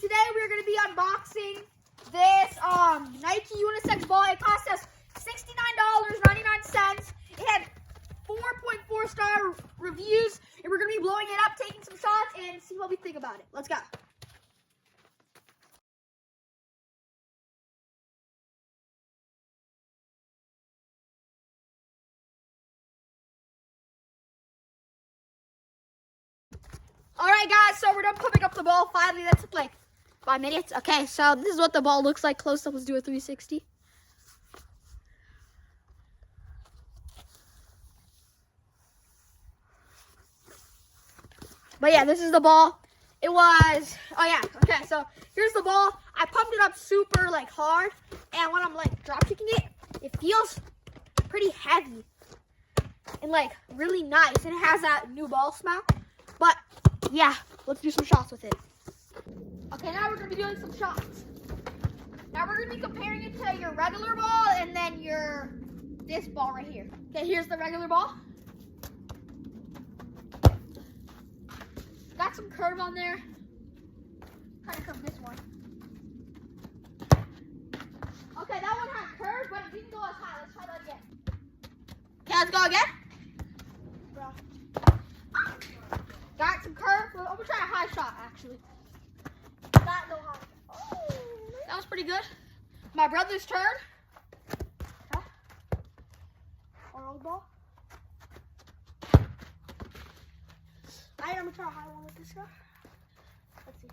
today we're going to be unboxing this Nike unisex ball. It cost us $69.99. It had 4.4 star reviews, and we're going to be blowing it up, taking some shots, and see what we think about it. Let's go. Alright guys, so we're done pumping up the ball. Finally, that took like 5 minutes. Okay, so this is what the ball looks like close up. Let's do a 360. But yeah, this is the ball. It was, oh yeah, okay, so here's the ball. I pumped it up super like hard, and when I'm like drop kicking it, it feels pretty heavy and like really nice, and it has that new ball smell. But yeah, let's do some shots with it. Okay, now we're gonna be doing some shots. Now we're gonna be comparing it to your regular ball and then this ball right here. Okay, here's the regular ball. Got some curve on there. Try to curve this one. Okay, that one had curve, but it didn't go as high. Let's try that again. Okay, let's go again. Bro. Got some curve. I'm gonna try a high shot actually. Not no high. Oh, that was pretty good. My brother's turn. Okay. Our old ball. I'm gonna try a high one with this guy. Let's see.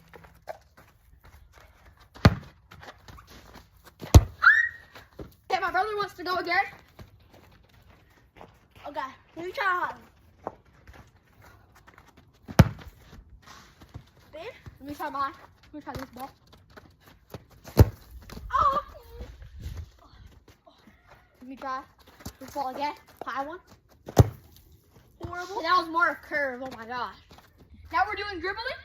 Okay, my brother wants to go again. Okay, let me try a high one. Let me try mine. Let me try this ball. Oh! Let me try this ball again. High one. Horrible. And that was more curve. Oh my gosh. Now we're doing dribbling.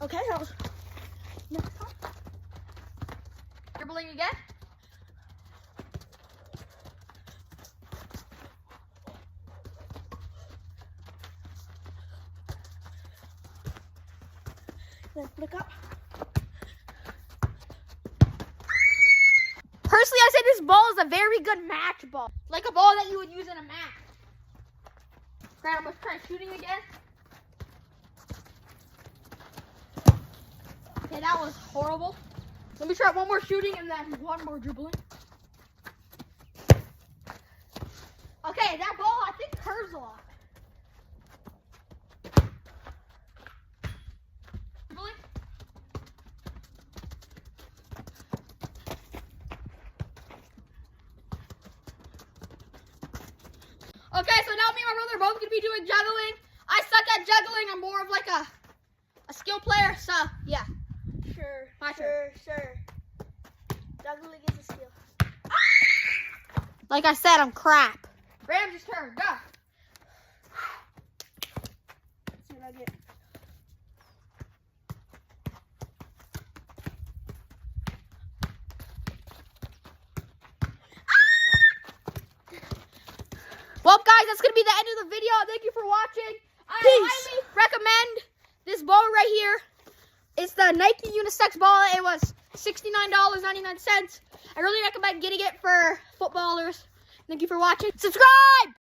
Okay, that was next time. Dribbling again. Then flick up. Personally, I say this ball is a very good match ball. Like a ball that you would use in a match. Great, I'm going to try shooting again. Okay, that was horrible. Let me try one more shooting and then one more dribbling. Okay, that ball I think curves a lot. Dribbling. Okay, so now me and my brother are both going to be doing juggling. I suck at juggling. I'm more of like a skill player, so yeah. Sure, my turn. Sure. Juggling is a skill. Ah! Like I said, I'm crap. Rams's turn, go. Let's see what I get. Well, guys, that's going to be the end of the video. Thank you for watching. I highly recommend this ball right here. It's the Nike unisex ball. It was $69.99. I really recommend getting it for footballers. Thank you for watching. Subscribe!